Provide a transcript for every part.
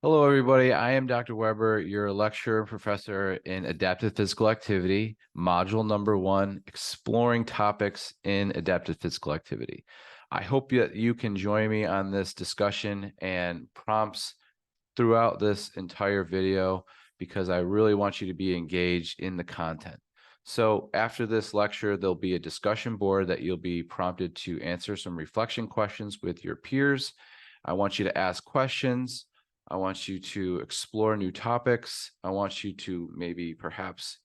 Hello, everybody. I am Dr. Weber, your lecturer and professor in adaptive physical activity, module number 1, exploring topics in adaptive physical activity. I hope that you can join me on this discussion and prompts throughout this entire video because I really want you to be engaged in the content. So after this lecture, there'll be a discussion board that you'll be prompted to answer some reflection questions with your peers. I want you to ask questions. I want you to explore new topics. I want you to maybe perhaps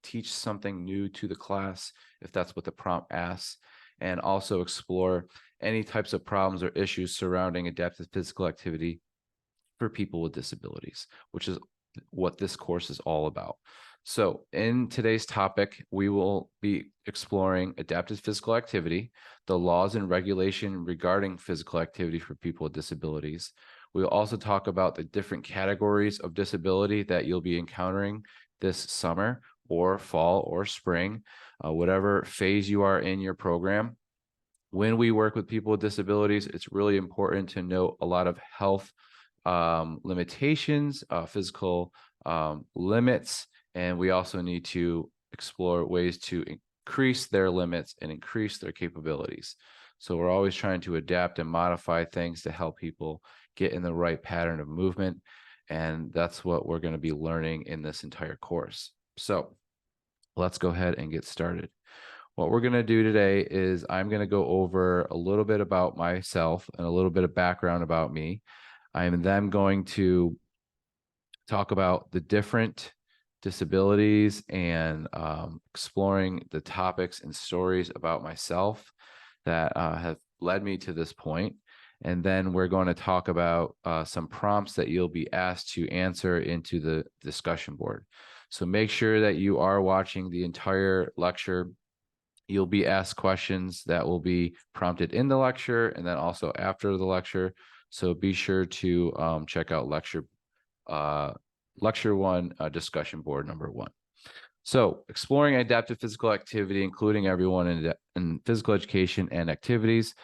teach something new to the class if that's what the prompt asks, and also explore any types of problems or issues surrounding adaptive physical activity for people with disabilities, which is what this course is all about. So in today's topic, we will be exploring adaptive physical activity, the laws and regulation regarding physical activity for people with disabilities. We'll also talk about the different categories of disability that you'll be encountering this summer or fall or spring, whatever phase you are in your program. When we work with people with disabilities, it's really important to note a lot of health limitations, physical limits, and we also need to explore ways to increase their limits and increase their capabilities. So we're always trying to adapt and modify things to help people get in the right pattern of movement. And that's what we're going to be learning in this entire course. So let's go ahead and get started. What we're going to do today is I'm going to go over a little bit about myself and a little bit of background about me. I am then going to talk about the different disabilities and exploring the topics and stories about myself that have led me to this point. And then we're going to talk about some prompts that you'll be asked to answer into the discussion board. So make sure that you are watching the entire lecture. You'll be asked questions that will be prompted in the lecture and then also after the lecture. So be sure to check out lecture 1, discussion board number 1. So exploring adaptive physical activity, including everyone in physical education and activities.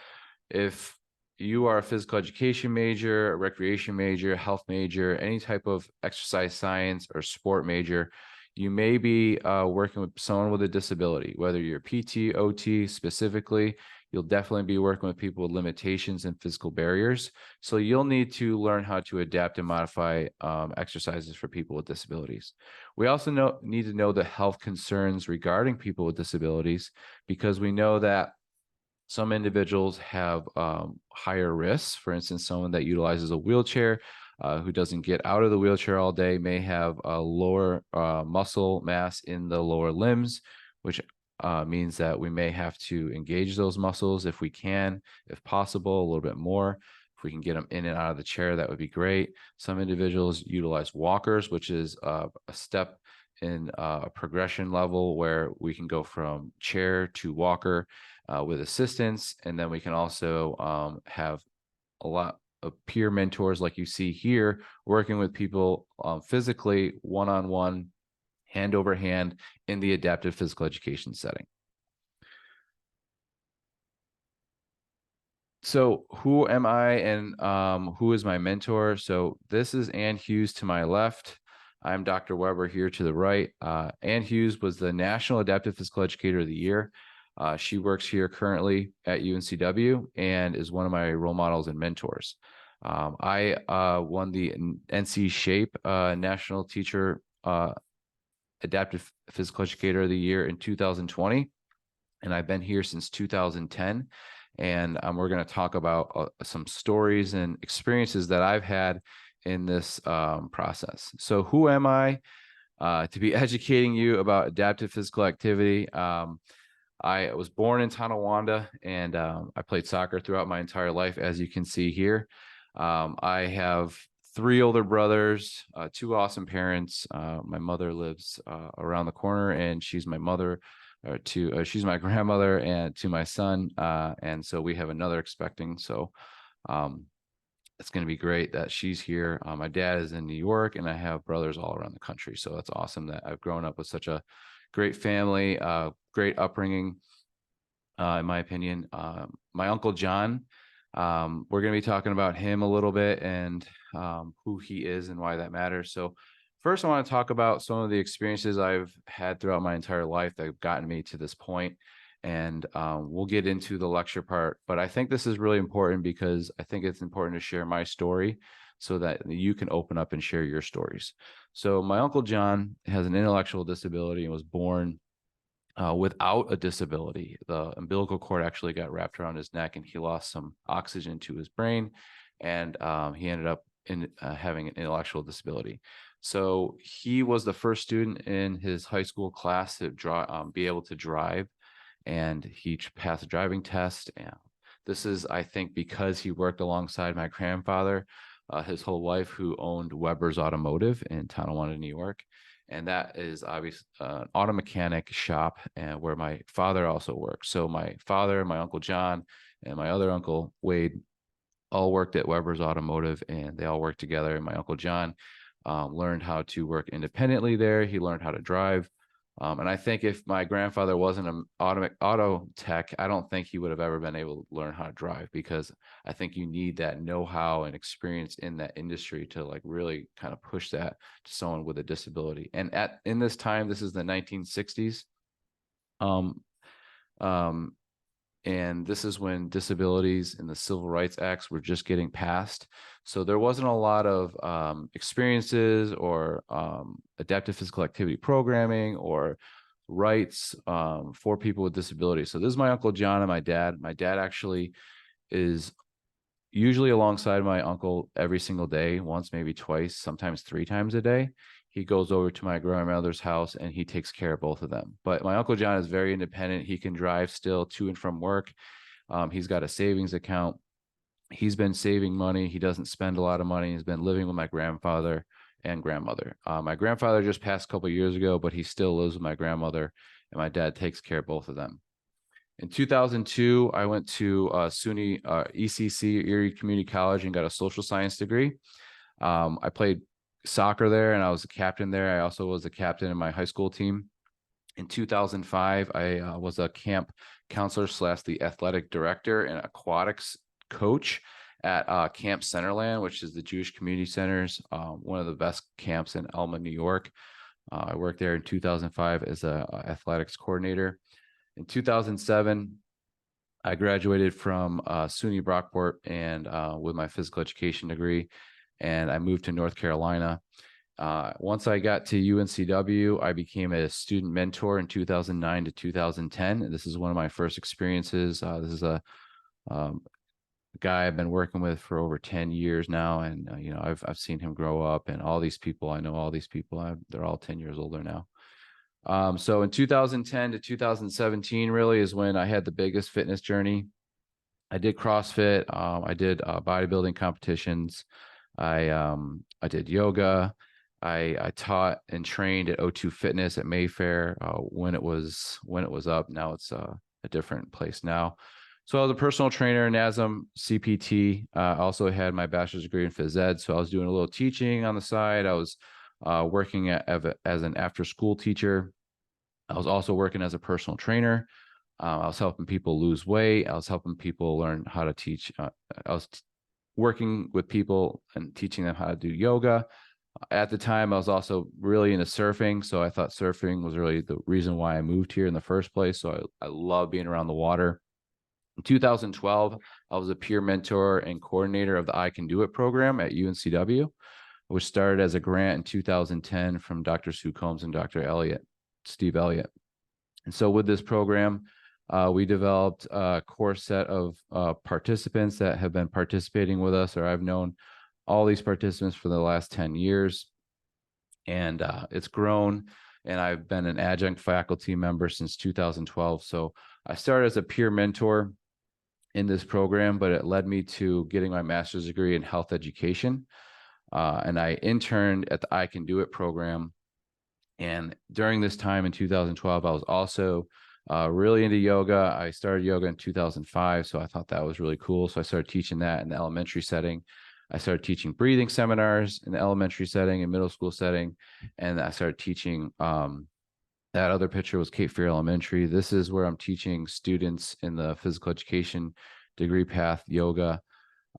If you are a physical education major, a recreation major, health major, any type of exercise science or sport major, you may be working with someone with a disability, whether you're PT, OT specifically. You'll definitely be working with people with limitations and physical barriers. So you'll need to learn how to adapt and modify exercises for people with disabilities. We also need to know the health concerns regarding people with disabilities, because we know that some individuals have higher risks. For instance, someone that utilizes a wheelchair who doesn't get out of the wheelchair all day may have a lower muscle mass in the lower limbs, which means that we may have to engage those muscles if we can, if possible, a little bit more. If we can get them in and out of the chair, that would be great. Some individuals utilize walkers, which is a step in a progression level where we can go from chair to walker with assistance. And then we can also have a lot of peer mentors like you see here, working with people physically, one-on-one, hand over hand in the adaptive physical education setting. So who am I and who is my mentor? So this is Ann Hughes to my left. I'm Dr. Weber here to the right. Ann Hughes was the National Adaptive Physical Educator of the Year. She works here currently at UNCW and is one of my role models and mentors. I won the NC Shape National Teacher Adaptive Physical Educator of the Year in 2020, and I've been here since 2010. And we're going to talk about some stories and experiences that I've had in this process. So who am I to be educating you about adaptive physical activity? I was born in Tonawanda, and I played soccer throughout my entire life, as you can see here. I have 3 older brothers, 2 awesome parents. My mother lives around the corner, and she's my mother. She's my grandmother and to my son, and so we have another expecting. So it's going to be great that she's here. My dad is in New York, and I have brothers all around the country. So it's awesome that I've grown up with such a great family, great upbringing, in my opinion. My uncle John We're going to be talking about him a little bit and who he is and why that matters. So first, I want to talk about some of the experiences I've had throughout my entire life that have gotten me to this point. And we'll get into the lecture part. But I think this is really important because I think it's important to share my story so that you can open up and share your stories. So my Uncle John has an intellectual disability and was born without a disability. The umbilical cord actually got wrapped around his neck and he lost some oxygen to his brain, and he ended up having an intellectual disability. So he was the first student in his high school class to be able to drive, and he passed a driving test. And this is, I think, because he worked alongside my grandfather his whole life, who owned Weber's Automotive in Tonawanda, New York. And that is obviously an auto mechanic shop, and where my father also worked. So my father, my Uncle John, and my other uncle Wade all worked at Weber's Automotive, and they all worked together. And my Uncle John learned how to work independently there. He learned how to drive. And I think if my grandfather wasn't an auto tech, I don't think he would have ever been able to learn how to drive, because I think you need that know-how and experience in that industry to like really kind of push that to someone with a disability. And in this time, this is the 1960s. Um, um, and this is when disabilities and the Civil Rights Acts were just getting passed. So there wasn't a lot of experiences or adaptive physical activity programming or rights for people with disabilities. So this is my Uncle John and my dad. My dad actually is usually alongside my uncle every single day, once, maybe twice, sometimes 3 times a day. He goes over to my grandmother's house and he takes care of both of them. But my Uncle John is very independent. He can drive still to and from work. He's got a savings account. He's been saving money. He doesn't spend a lot of money. He's been living with my grandfather and grandmother. My grandfather just passed a couple of years ago, but he still lives with my grandmother, and my dad takes care of both of them. In 2002, I went to SUNY ECC, Erie Community College, and got a social science degree. I played soccer there, and I was a captain there. I also was a captain in my high school team. In 2005, I was a camp counselor / the athletic director and aquatics coach at Camp Centerland, which is the Jewish Community Center's one of the best camps in Elma, New York. I worked there in 2005 as an athletics coordinator. In 2007, I graduated from SUNY Brockport and with my physical education degree, and I moved to North Carolina. Once I got to UNCW, I became a student mentor in 2009 to 2010. This is one of my first experiences. This is a guy I've been working with for over 10 years now, and I've seen him grow up, and all these people, I know all these people. They're all 10 years older now. So in 2010 to 2017 really is when I had the biggest fitness journey. I did CrossFit. I did bodybuilding competitions. I did yoga. I taught and trained at O2 Fitness at Mayfair when it was up. Now it's a different place now. So I was a personal trainer, NASM CPT. I also had my bachelor's degree in phys ed. So I was doing a little teaching on the side. I was working as an after-school teacher. I was also working as a personal trainer. I was helping people lose weight. I was helping people learn how to teach. I was working with people and teaching them how to do yoga. At the time, I was also really into surfing. So I thought surfing was really the reason why I moved here in the first place. So I love being around the water. In 2012, I was a peer mentor and coordinator of the I Can Do It program at UNCW, which started as a grant in 2010 from Dr. Sue Combs and Dr. Steve Elliott. And so with this program, we developed a core set of participants that have been participating with us, or I've known all these participants for the last 10 years. And it's grown, and I've been an adjunct faculty member since 2012. So I started as a peer mentor in this program, but it led me to getting my master's degree in health education. And I interned at the I Can Do It program. And during this time in 2012, I was also really into yoga. I started yoga in 2005, so I thought that was really cool. So I started teaching that in the elementary setting. I started teaching breathing seminars in the elementary setting and middle school setting. And I started teaching, that other picture was Cape Fear Elementary. This is where I'm teaching students in the physical education degree path yoga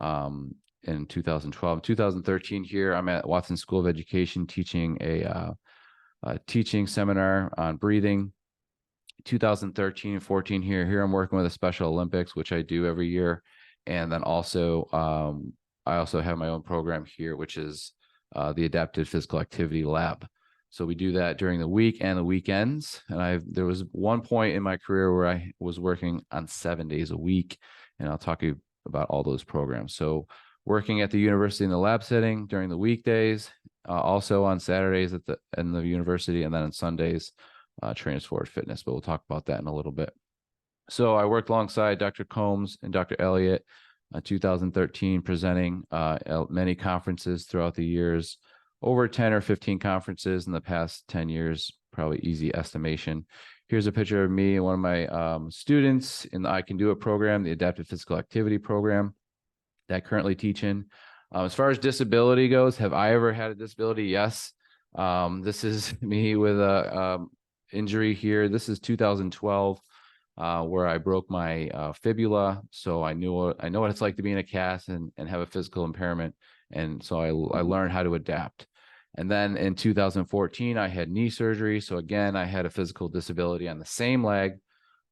in 2012. 2013 here, I'm at Watson School of Education teaching a teaching seminar on breathing. 2013 and 14 here I'm working with a Special Olympics, which I do every year. And then also, I also have my own program here, which is the Adaptive Physical Activity Lab. So we do that during the week and the weekends. And there was one point in my career where I was working on 7 days a week, and I'll talk to you about all those programs. So working at the university in the lab setting during the weekdays, also on Saturdays in the university, and then on Sundays, Transforward Fitness, but we'll talk about that in a little bit. So I worked alongside Dr. Combs and Dr. Elliott, 2013, presenting at many conferences throughout the years, over 10 or 15 conferences in the past 10 years, probably easy estimation. Here's a picture of me and one of my students in the I Can Do It program, the Adaptive Physical Activity program that I currently teach in. As far as disability goes, have I ever had a disability? Yes. This is me with a injury here. This is 2012, where I broke my fibula. So I know what it's like to be in a cast and have a physical impairment. And so I learned how to adapt. And then in 2014, I had knee surgery. So again, I had a physical disability on the same leg.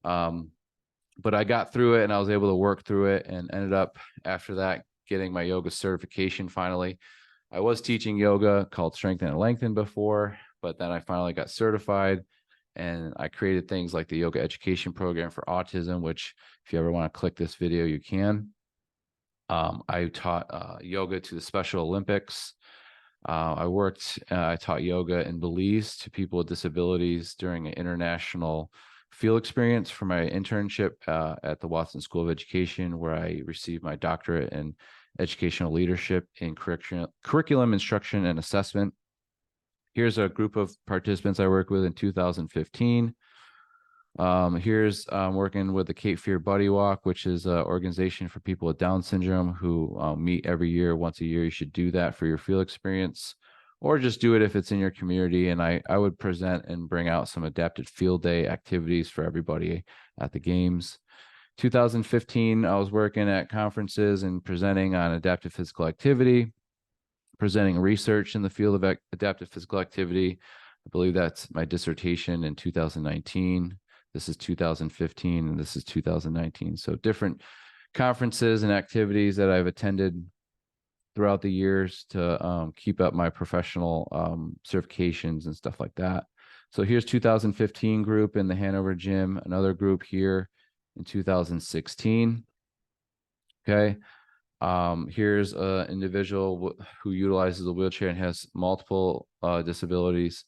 But I got through it and I was able to work through it, and ended up after that getting my yoga certification finally. I was teaching yoga called Strengthen and Lengthen before, but then I finally got certified. And I created things like the yoga education program for autism, which if you ever want to click this video, you can. I taught yoga to the Special Olympics. I taught yoga in Belize to people with disabilities during an international field experience for my internship at the Watson School of Education, where I received my doctorate in educational leadership in curriculum instruction and assessment. Here's a group of participants I worked with in 2015. Here's working with the Cape Fear Buddy Walk, which is an organization for people with Down syndrome who meet every year. Once a year, you should do that for your field experience, or just do it if it's in your community. And I would present and bring out some adapted field day activities for everybody at the games. 2015, I was working at conferences and presenting on adaptive physical activity, presenting research in the field of adaptive physical activity. I believe that's my dissertation in 2019. This is 2015, and this is 2019. So different conferences and activities that I've attended throughout the years to keep up my professional certifications and stuff like that. So here's 2015 group in the Hanover gym, another group here in 2016. Okay. Here's an individual who utilizes a wheelchair and has multiple disabilities.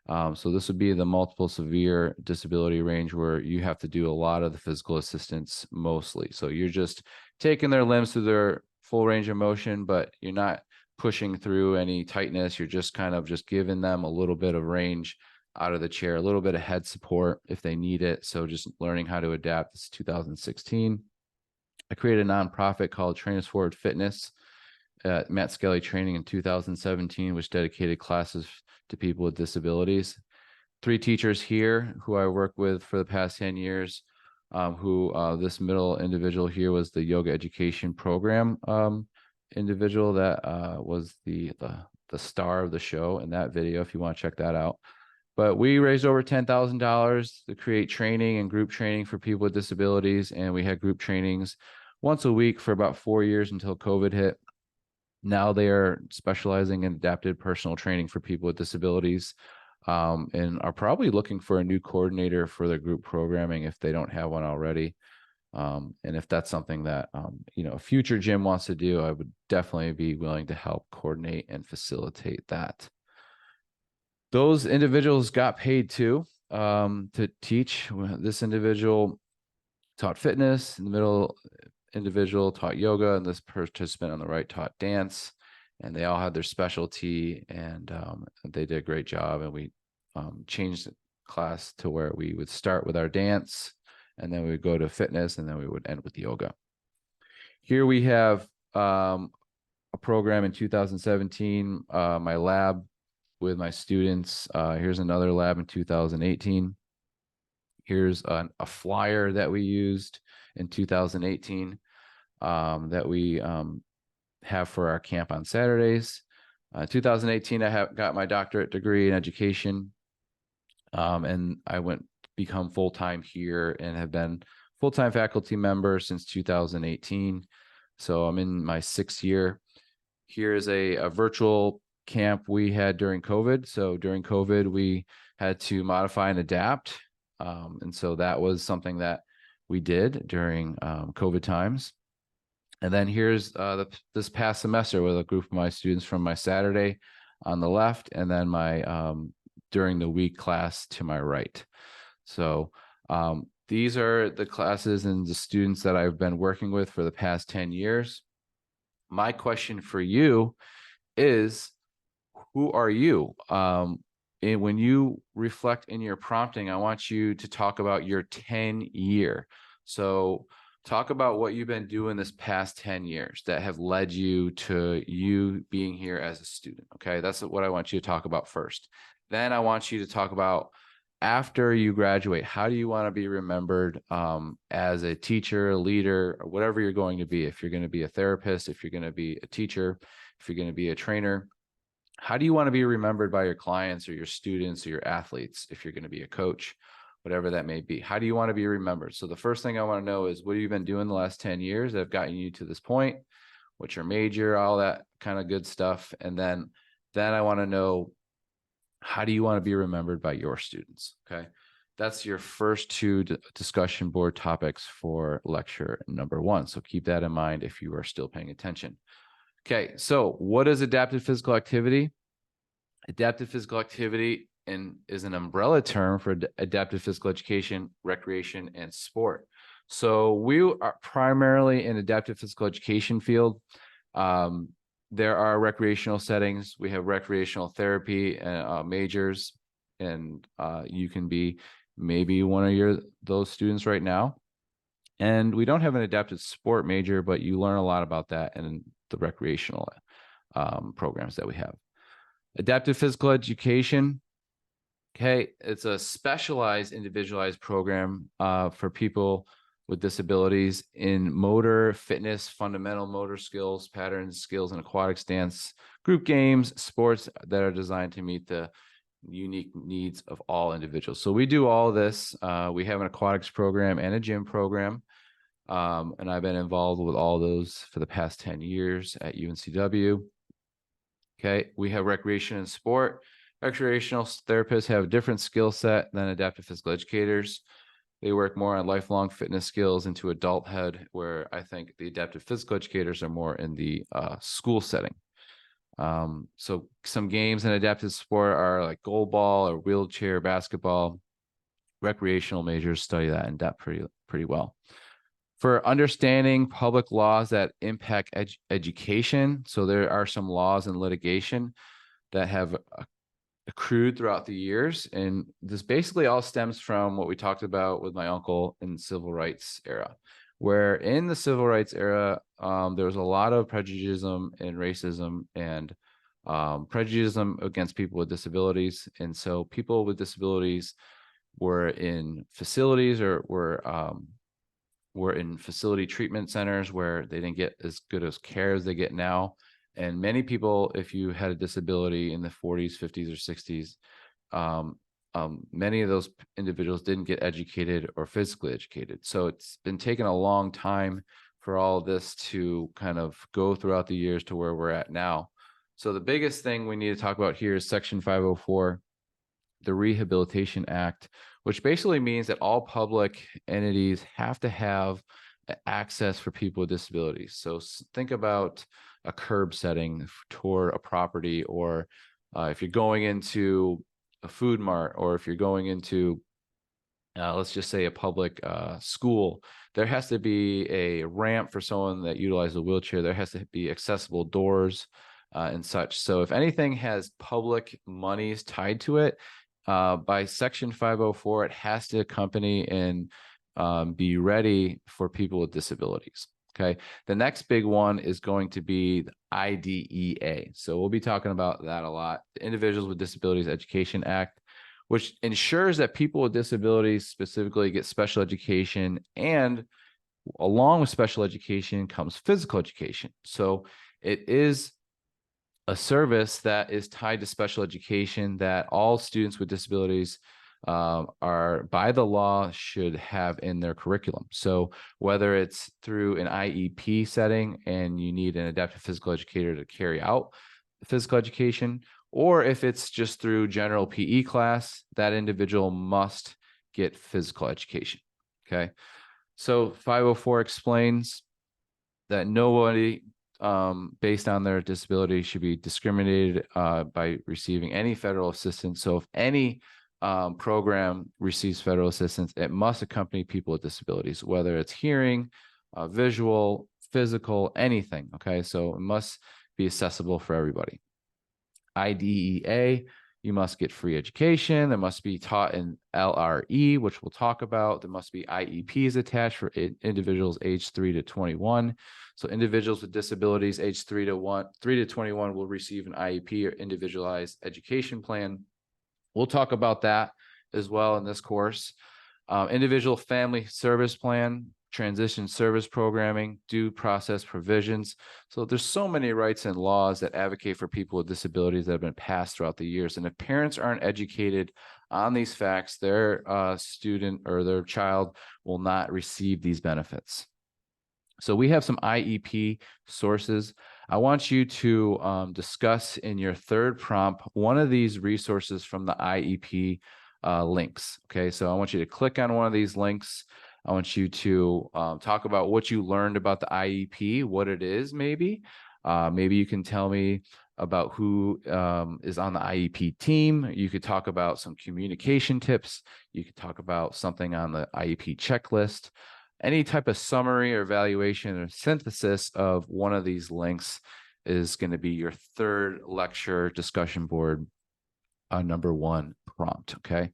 So this would be the multiple severe disability range, where you have to do a lot of the physical assistance mostly. So you're just taking their limbs through their full range of motion, but you're not pushing through any tightness. You're just kind of just giving them a little bit of range out of the chair, a little bit of head support if they need it. So just learning how to adapt. This is 2016. I created a nonprofit called Transforward Fitness at Matt Skelly Training in 2017, which dedicated classes to people with disabilities. 3 teachers here who I worked with for the past 10 years, this middle individual here was the yoga education program individual that was the star of the show in that video, if you want to check that out. But we raised over $10,000 to create training and group training for people with disabilities. And we had group trainings once a week for about 4 years until COVID hit. Now they are specializing in adapted personal training for people with disabilities, and are probably looking for a new coordinator for their group programming if they don't have one already. And if that's something that, a future gym wants to do, I would definitely be willing to help coordinate and facilitate that. Those individuals got paid too to teach. This individual taught fitness, and the middle individual taught yoga, and this participant on the right taught dance. And they all had their specialty, and they did a great job. And we changed the class to where we would start with our dance, and then we would go to fitness, and then we would end with yoga. Here we have a program in 2017, my lab with my students. Here's another lab in 2018. Here's a flyer that we used in 2018. that we have for our camp on Saturdays. 2018, I got my doctorate degree in education, and I went become full-time here and have been full-time faculty member since 2018. So I'm in my 6th year. Here is a virtual camp we had during COVID. So during COVID, we had to modify and adapt. And so that was something that we did during COVID times. And then here's this past semester with a group of my students from my Saturday on the left, and then my during the week class to my right. So these are the classes and the students that I've been working with for the past 10 years. My question for you is, who are you? And when you reflect in your prompting, I want you to talk about your 10-year. So talk about what you've been doing this past 10 years that have led you to you being here as a student. Okay, that's what I want you to talk about first. Then I want you to talk about after you graduate, how do you want to be remembered as a teacher, a leader, or whatever you're going to be? If you're going to be a therapist, if you're going to be a teacher, if you're going to be a trainer, how do you want to be remembered by your clients or your students or your athletes? If you're going to be a coach, whatever that may be, how do you want to be remembered? So the first thing I want to know is, what have you been doing the last 10 years that have gotten you to this point? What's your major, all that kind of good stuff. And then I want to know, how do you want to be remembered by your students? Okay. That's your first 2 discussion board topics for lecture number 1. So keep that in mind if you are still paying attention. Okay. So what is adaptive physical activity? Adaptive physical activity is an umbrella term for adaptive physical education, recreation, and sport. So we are primarily in adaptive physical education field. There are recreational settings. We have recreational therapy majors, and you can be maybe one of those students right now. And we don't have an adaptive sport major, but you learn a lot about that in the recreational programs that we have. Adaptive physical education. Okay, it's a specialized, individualized program for people with disabilities in motor, fitness, fundamental motor skills, patterns, skills, and aquatic stance, group games, sports that are designed to meet the unique needs of all individuals. So we do all this. We have an aquatics program and a gym program. And I've been involved with all those for the past 10 years at UNCW. Okay, we have recreation and sport. Recreational therapists have a different skill set than adaptive physical educators. They work more on lifelong fitness skills into adulthood, where I think the adaptive physical educators are more in the school setting. So some games in adaptive sport are like goal ball or wheelchair basketball. Recreational majors study that in depth pretty well. For understanding public laws that impact education, so there are some laws in litigation that have accrued throughout the years, and this basically all stems from what we talked about with my uncle in the civil rights era, where in the civil rights era there was a lot of prejudice and racism and prejudice against people with disabilities. And so people with disabilities were in facilities or were in facility treatment centers where they didn't get as good as care as they get now. And many people, if you had a disability in the 40s, 50s, or 60s, many of those individuals didn't get educated or physically educated. So it's been taking a long time for all of this to kind of go throughout the years to where we're at now. So the biggest thing we need to talk about here is Section 504, the Rehabilitation Act, which basically means that all public entities have to have access for people with disabilities. So think about a curb setting toward a property, or if you're going into a food mart, or if you're going into, let's just say, a public school, there has to be a ramp for someone that utilizes a wheelchair. There has to be accessible doors and such. So if anything has public monies tied to it, by Section 504, it has to accompany and be ready for people with disabilities. Okay. The next big one is going to be the IDEA. So we'll be talking about that a lot. The Individuals with Disabilities Education Act, which ensures that people with disabilities specifically get special education and along with special education comes physical education. So it is a service that is tied to special education that all students with disabilities are by the law should have in their curriculum. So whether it's through an IEP setting and you need an adaptive physical educator to carry out physical education, or if it's just through general PE class, that individual must get physical education. Okay. So 504 explains that nobody based on their disability should be discriminated by receiving any federal assistance. So if any program receives federal assistance, it must accompany people with disabilities, whether it's hearing, visual, physical, anything. Okay, so it must be accessible for everybody. IDEA, you must get free education. There must be taught in LRE, which we'll talk about. There must be IEPs attached for individuals aged 3 to 21. So individuals with disabilities aged 3 to 21 will receive an IEP or individualized education plan. We'll talk about that as well in this course. Individual family service plan, transition service programming, due process provisions. So there's so many rights and laws that advocate for people with disabilities that have been passed throughout the years. And if parents aren't educated on these facts, their student or their child will not receive these benefits. So we have some IEP sources. I want you to discuss in your third prompt one of these resources from the IEP links. Okay, so I want you to click on one of these links. I want you to talk about what you learned about the IEP, what it is, maybe. Maybe you can tell me about who is on the IEP team. You could talk about some communication tips. You could talk about something on the IEP checklist. Any type of summary or evaluation or synthesis of one of these links is going to be your third lecture discussion board number 1 prompt. Okay.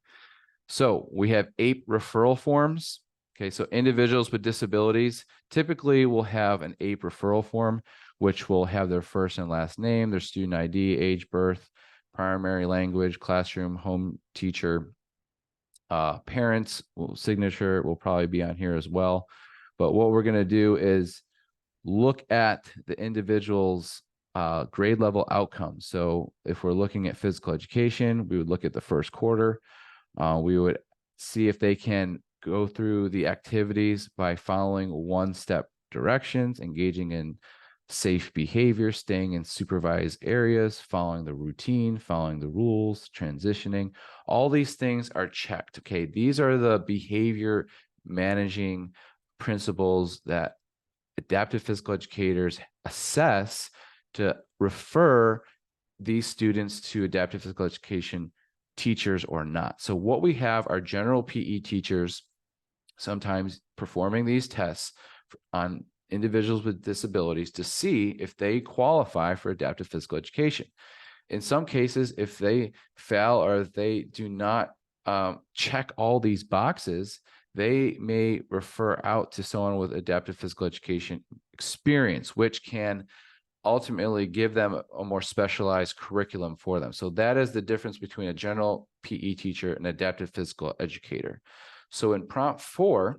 So we have 8 referral forms. Okay. So individuals with disabilities typically will have an APE referral form, which will have their first and last name, their student ID, age, birth, primary language, classroom, home teacher, parents signature will probably be on here as well. But what we're going to do is look at the individual's grade level outcomes. So if we're looking at physical education, we would look at the first quarter. We would see if they can go through the activities by following one-step directions, engaging in safe behavior, staying in supervised areas, following the routine, following the rules, transitioning. All these things are checked. Okay, these are the behavior managing principles that adaptive physical educators assess to refer these students to adaptive physical education teachers or not. So what we have are general PE teachers sometimes performing these tests on individuals with disabilities to see if they qualify for adaptive physical education. In some cases, if they fail or if they do not check all these boxes, they may refer out to someone with adaptive physical education experience, which can ultimately give them a more specialized curriculum for them. So that is the difference between a general PE teacher and adaptive physical educator. So in prompt 4,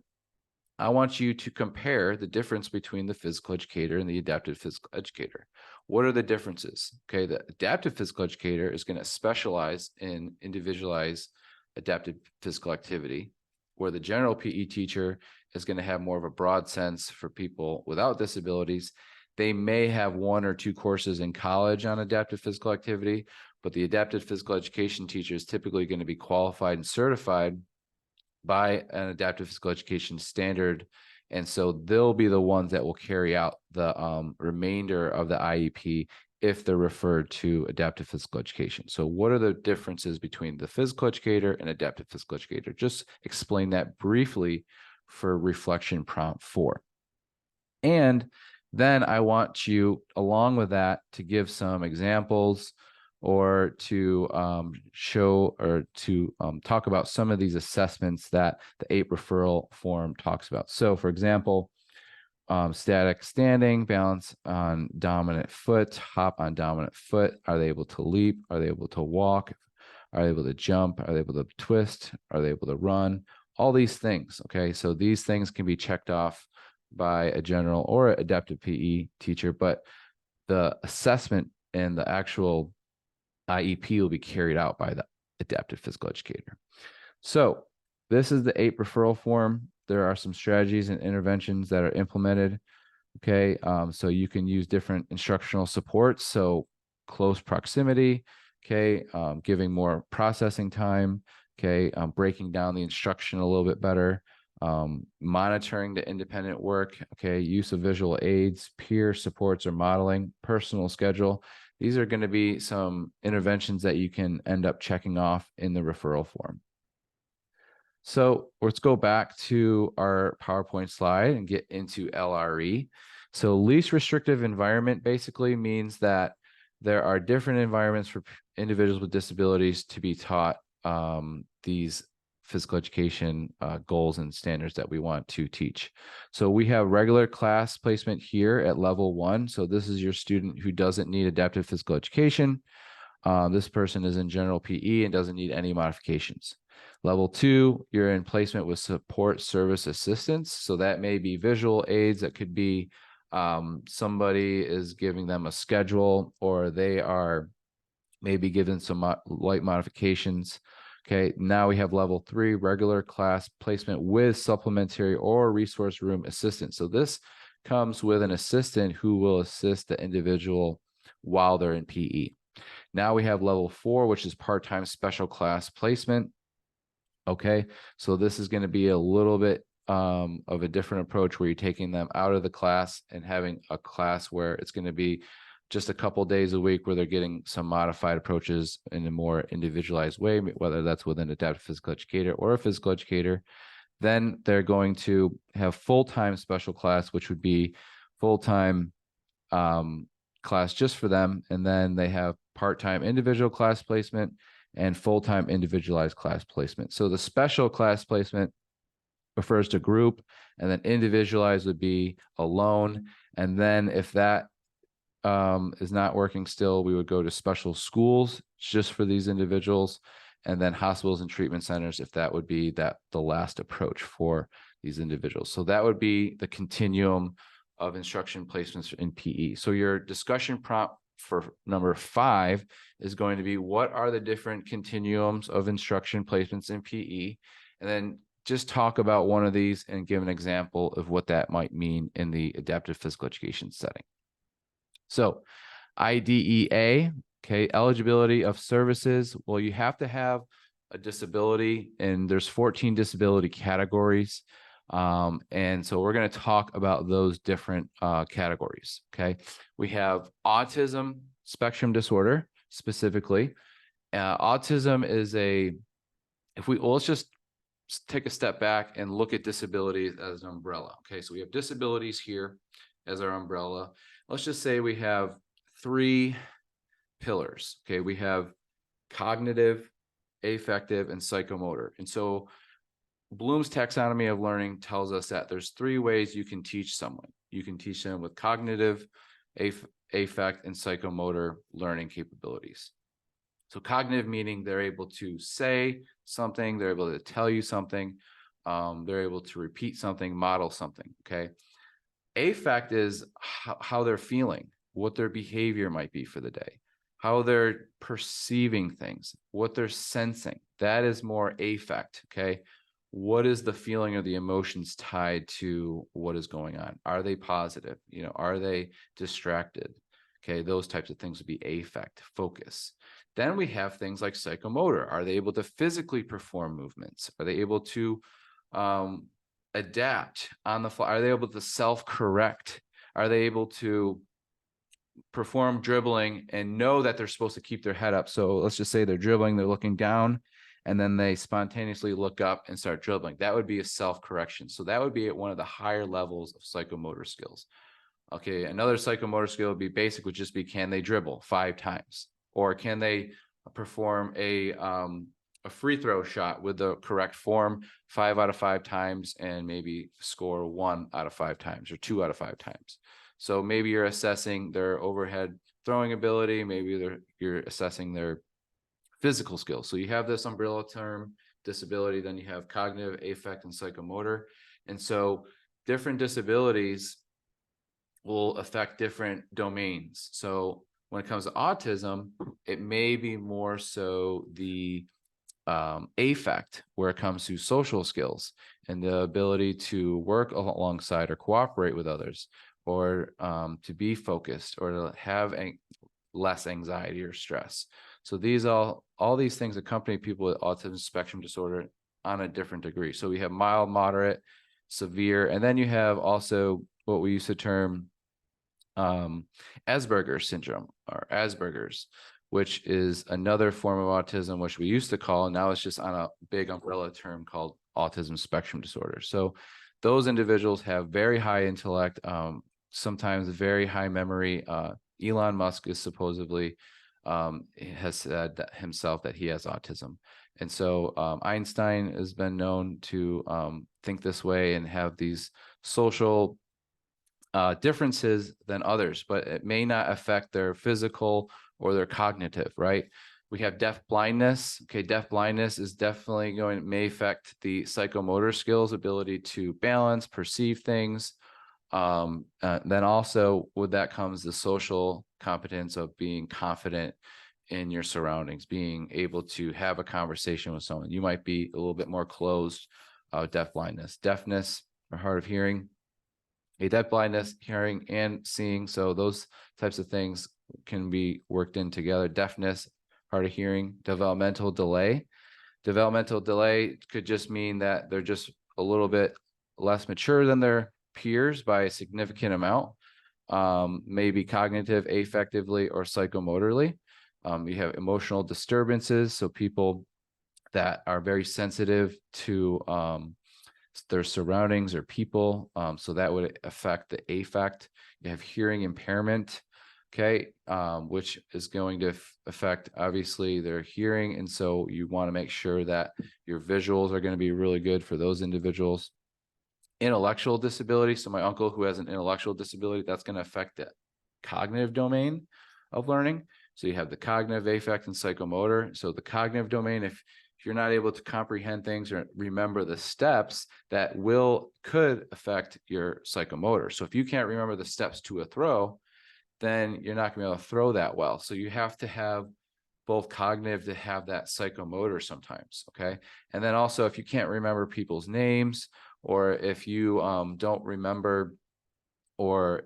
I want you to compare the difference between the physical educator and the adaptive physical educator. What are the differences? Okay, the adaptive physical educator is going to specialize in individualized adaptive physical activity, where the general PE teacher is going to have more of a broad sense for people without disabilities. They may have 1 or 2 courses in college on adaptive physical activity, but the adaptive physical education teacher is typically going to be qualified and certified by an adaptive physical education standard. And so they'll be the ones that will carry out the remainder of the IEP if they're referred to adaptive physical education. So what are the differences between the physical educator and adaptive physical educator? Just explain that briefly for reflection prompt 4. And then I want you, along with that, to give some examples or to show or to talk about some of these assessments that the APE referral form talks about. So for example, static standing, balance on dominant foot, hop on dominant foot. Are they able to leap? Are they able to walk? Are they able to jump? Are they able to twist? Are they able to run? All these things, okay? So these things can be checked off by a general or adaptive PE teacher, but the assessment and the actual IEP will be carried out by the adaptive physical educator. So this is the 8 referral form. There are some strategies and interventions that are implemented. Okay, so you can use different instructional supports. So close proximity, okay, giving more processing time, okay, breaking down the instruction a little bit better, monitoring the independent work, okay, use of visual aids, peer supports or modeling, personal schedule. These are going to be some interventions that you can end up checking off in the referral form. So let's go back to our PowerPoint slide and get into LRE. So least restrictive environment basically means that there are different environments for individuals with disabilities to be taught these physical education goals and standards that we want to teach. So we have regular class placement here at level 1. So this is your student who doesn't need adaptive physical education. This person is in general PE and doesn't need any modifications. Level 2, you're in placement with support service assistance. So that may be visual aids. That could be somebody is giving them a schedule, or they are maybe given some light modifications. Okay, now we have level 3, regular class placement with supplementary or resource room assistance. So this comes with an assistant who will assist the individual while they're in PE. Now we have level 4, which is part-time special class placement. Okay, so this is going to be a little bit of a different approach where you're taking them out of the class and having a class where it's going to be just a couple days a week where they're getting some modified approaches in a more individualized way, whether that's with an adaptive physical educator or a physical educator. Then they're going to have full-time special class, which would be full-time class just for them. And then they have part-time individual class placement and full-time individualized class placement. So the special class placement refers to group, and then individualized would be alone. And then if that is not working still, we would go to special schools just for these individuals, and then hospitals and treatment centers if that would be the last approach for these individuals. So that would be the continuum of instruction placements in PE. So your discussion prompt for number 5 is going to be, what are the different continuums of instruction placements in PE? And then just talk about one of these and give an example of what that might mean in the adaptive physical education setting. So IDEA, okay, eligibility of services. Well, you have to have a disability, and there's 14 disability categories. And so we're going to talk about those different categories. Okay, we have autism spectrum disorder specifically. Autism is let's just take a step back and look at disabilities as an umbrella. Okay, so we have disabilities here as our umbrella. Let's just say we have 3 pillars. Okay, we have cognitive, affective, and psychomotor. And so Bloom's taxonomy of learning tells us that there's 3 ways you can teach someone. You can teach them with cognitive, affect, and psychomotor learning capabilities. So cognitive meaning they're able to say something, they're able to tell you something, they're able to repeat something, model something. Okay. Affect is how they're feeling, what their behavior might be for the day, how they're perceiving things, what they're sensing. That is more affect. Okay. What is the feeling or the emotions tied to what is going on? Are they positive? Are they distracted? Okay, those types of things would be affect, focus. Then we have things like psychomotor. Are they able to physically perform movements? Are they able to adapt on the fly? Are they able to self-correct? Are they able to perform dribbling and know that they're supposed to keep their head up? So let's just say they're dribbling, they're looking down, and then they spontaneously look up and start dribbling. That would be a self-correction. So that would be at one of the higher levels of psychomotor skills. Okay, another psychomotor skill would be basic, would just be, can they dribble 5 times? Or can they perform a free throw shot with the correct form 5 out of 5 times and maybe score 1 out of 5 times or 2 out of 5 times? So maybe you're assessing their overhead throwing ability, maybe you're assessing their physical skills. So you have this umbrella term, disability, then you have cognitive, affect, and psychomotor. And so different disabilities will affect different domains. So when it comes to autism, it may be more so the affect where it comes to social skills and the ability to work alongside or cooperate with others, or to be focused, or to have less anxiety or stress. So these all these things accompany people with autism spectrum disorder on a different degree. So we have mild, moderate, severe, and then you have also what we used to term Asperger's syndrome, or Asperger's, which is another form of autism, which we used to call, and now it's just on a big umbrella term called autism spectrum disorder. So those individuals have very high intellect, sometimes very high memory. Elon Musk is supposedly has said that himself that he has autism. And so Einstein has been known to think this way and have these social differences than others, but it may not affect their physical or their cognitive, right? We have deaf blindness. Okay, deaf blindness is definitely may affect the psychomotor skills, ability to balance, perceive things. Then also with that comes the social competence of being confident in your surroundings, being able to have a conversation with someone. You might be a little bit more closed, deaf blindness, deafness, or hard of hearing. Deaf blindness, hearing, and seeing. So those types of things can be worked in together. Deafness, hard of hearing, developmental delay. Developmental delay could just mean that they're just a little bit less mature than their peers by a significant amount, maybe cognitive, affectively, or psychomotorly. You have emotional disturbances. So people that are very sensitive to their surroundings or people. So that would affect the affect. You have hearing impairment, okay, which is going to affect obviously their hearing. And so you want to make sure that your visuals are going to be really good for those individuals. Intellectual disability. So my uncle who has an intellectual disability, that's going to affect the cognitive domain of learning. So you have the cognitive, affect, and psychomotor. So the cognitive domain, if you're not able to comprehend things or remember the steps, that could affect your psychomotor. So if you can't remember the steps to a throw, then you're not gonna be able to throw that well. So you have to have both cognitive to have that psychomotor sometimes, okay? And then also if you can't remember people's names, or if you don't remember, or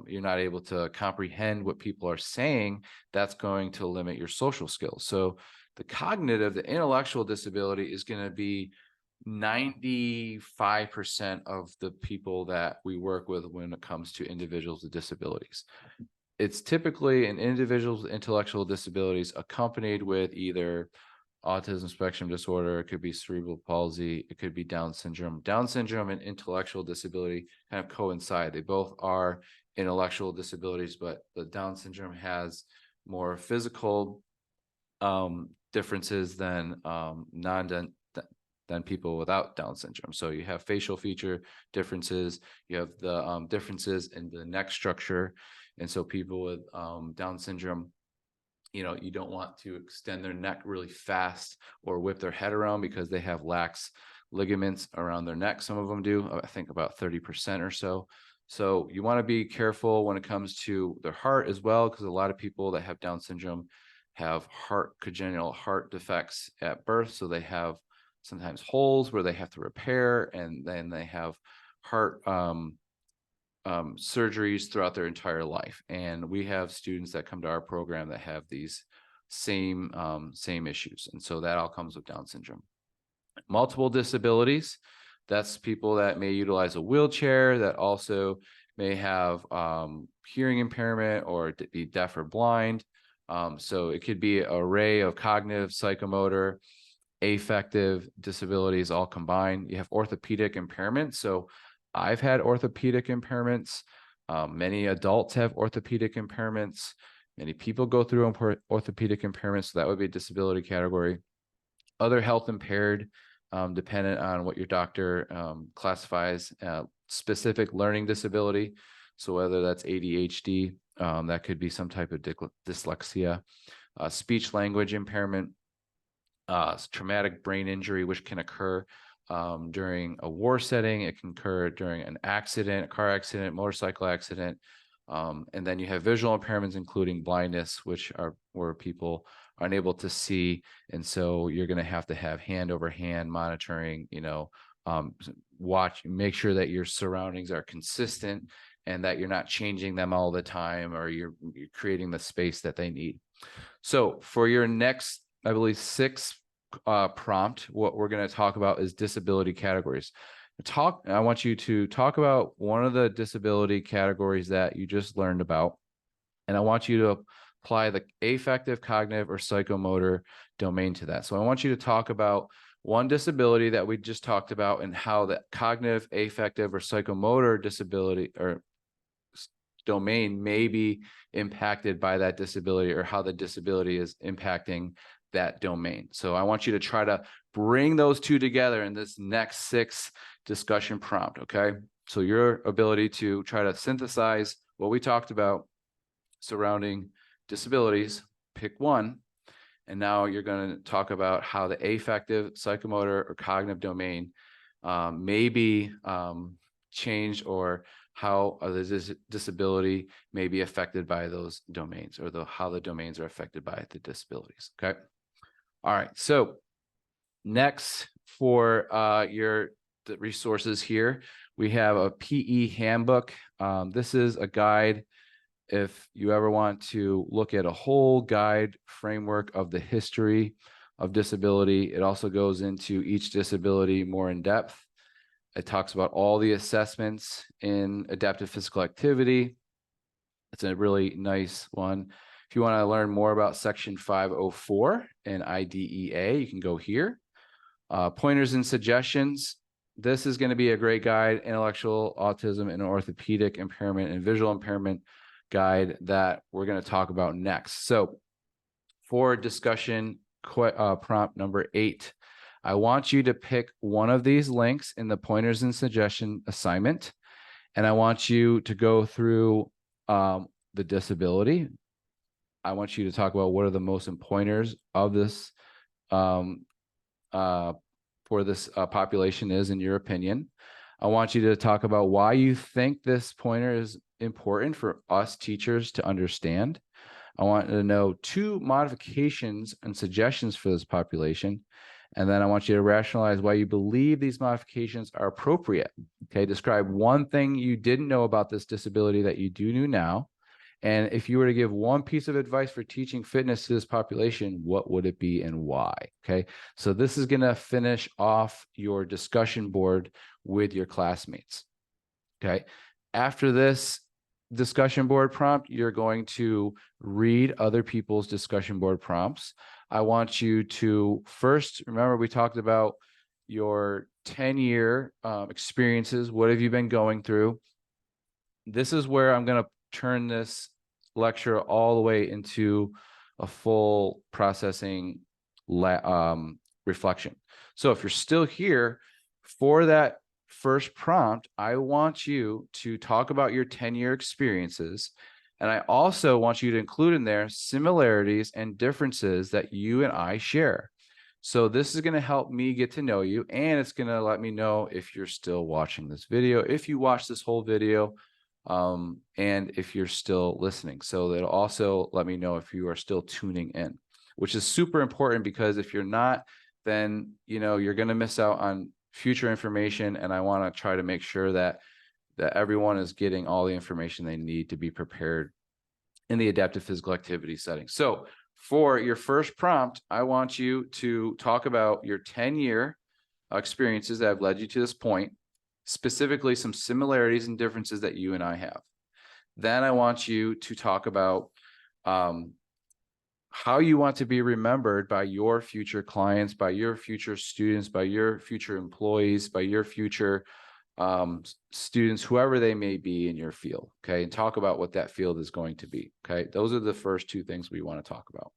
you're not able to comprehend what people are saying, that's going to limit your social skills. So the cognitive, the intellectual disability is going to be 95% of the people that we work with when it comes to individuals with disabilities. It's typically an individual with intellectual disabilities accompanied with either autism spectrum disorder, it could be cerebral palsy, it could be Down syndrome. Down syndrome and intellectual disability kind of coincide. They both are intellectual disabilities, but the Down syndrome has more physical differences than than people without Down syndrome. So you have facial feature differences, you have the differences in the neck structure, and so people with Down syndrome, you don't want to extend their neck really fast or whip their head around because they have lax ligaments around their neck. Some of them do, I think about 30% or so. So you want to be careful when it comes to their heart as well, because a lot of people that have Down syndrome have congenital heart defects at birth. So they have sometimes holes where they have to repair, and then they have heart surgeries throughout their entire life. And we have students that come to our program that have these same issues. And so that all comes with Down syndrome. Multiple disabilities, that's people that may utilize a wheelchair, that also may have hearing impairment or be deaf or blind. So it could be an array of cognitive, psychomotor, affective disabilities all combined. You have orthopedic impairment. So I've had orthopedic impairments. Many adults have orthopedic impairments. Many people go through orthopedic impairments. So that would be a disability category. Other health impaired, dependent on what your doctor classifies, specific learning disability. So whether that's ADHD, that could be some type of dyslexia, speech language impairment, traumatic brain injury, which can occur during a war setting. It can occur during an accident, a car accident, motorcycle accident. And then you have visual impairments, including blindness, which are where people are unable to see. And so you're going to have hand over hand monitoring, make sure that your surroundings are consistent and that you're not changing them all the time, or you're creating the space that they need. So for your next, I believe, 6 prompt, what we're going to talk about is disability categories. I want you to talk about one of the disability categories that you just learned about, and I want you to apply the affective, cognitive, or psychomotor domain to that. So I want you to talk about one disability that we just talked about and how the cognitive, affective, or psychomotor disability or domain may be impacted by that disability, or how the disability is impacting that domain. So I want you to try to bring those two together in this next 6 discussion prompt, okay? So your ability to try to synthesize what we talked about surrounding disabilities, pick one, and now you're going to talk about how the affective, psychomotor, or cognitive domain may be changed, or how the disability may be affected by those domains, or how the domains are affected by the disabilities, okay? All right, so next for the resources here, we have a PE handbook. This is a guide if you ever want to look at a whole guide framework of the history of disability. It also goes into each disability more in depth. It talks about all the assessments in adaptive physical activity. It's a really nice one. If you want to learn more about Section 504 in IDEA, you can go here. Pointers and suggestions. This is going to be a great guide, intellectual autism and orthopedic impairment and visual impairment guide that we're going to talk about next. So for discussion prompt number 8, I want you to pick one of these links in the pointers and suggestion assignment, and I want you to go through the disability. I want you to talk about what are the most pointers of this for this population is, in your opinion. I want you to talk about why you think this pointer is important for us teachers to understand. I want to know 2 modifications and suggestions for this population. And then I want you to rationalize why you believe these modifications are appropriate. Okay, describe one thing you didn't know about this disability that you do know now. And if you were to give one piece of advice for teaching fitness to this population, what would it be and why? Okay, so this is going to finish off your discussion board with your classmates. Okay, after this discussion board prompt, you're going to read other people's discussion board prompts. I want you to first, remember we talked about your 10-year experiences. What have you been going through? This is where I'm going to turn this lecture all the way into a full processing reflection. So if you're still here for that first prompt, I want you to talk about your 10-year experiences. And I also want you to include in there similarities and differences that you and I share. So this is going to help me get to know you, and it's going to let me know if you're still watching this video, if you watch this whole video, and if you're still listening. So it'll also let me know if you are still tuning in, which is super important, because if you're not, then you're going to miss out on future information, and I want to try to make sure that everyone is getting all the information they need to be prepared in the adaptive physical activity setting. So for your first prompt, I want you to talk about your 10-year experiences that have led you to this point, specifically some similarities and differences that you and I have. Then I want you to talk about how you want to be remembered by your future clients, by your future students, by your future employees, by your future students, whoever they may be in your field. Okay, and talk about what that field is going to be. Okay, those are the first 2 things we want to talk about.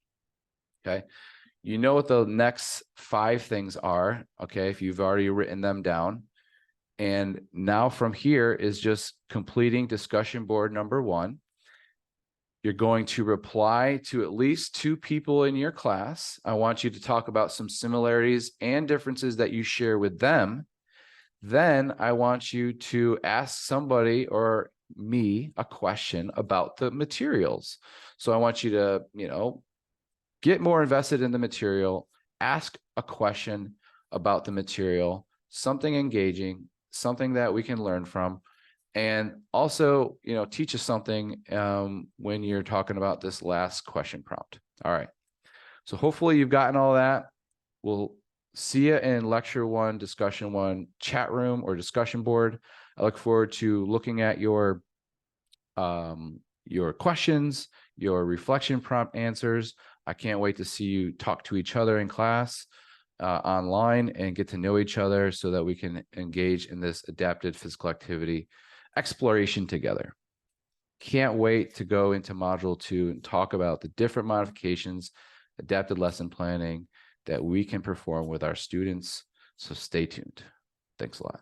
Okay, you know what the next 5 things are. Okay, if you've already written them down. And now from here is just completing discussion board number 1. You're going to reply to at least 2 people in your class. I want you to talk about some similarities and differences that you share with them. Then I want you to ask somebody or me a question about the materials. So I want you to, get more invested in the material, ask a question about the material, something engaging, something that we can learn from, and also, teach us something when you're talking about this last question prompt. All right. So hopefully you've gotten all that. We'll see you in lecture 1, discussion 1, chat room or discussion board. I look forward to looking at your questions, your reflection prompt answers. I can't wait to see you talk to each other in class, online, and get to know each other so that we can engage in this adapted physical activity exploration together. Can't wait to go into module 2 and talk about the different modifications, adapted lesson planning that we can perform with our students. So stay tuned. Thanks a lot.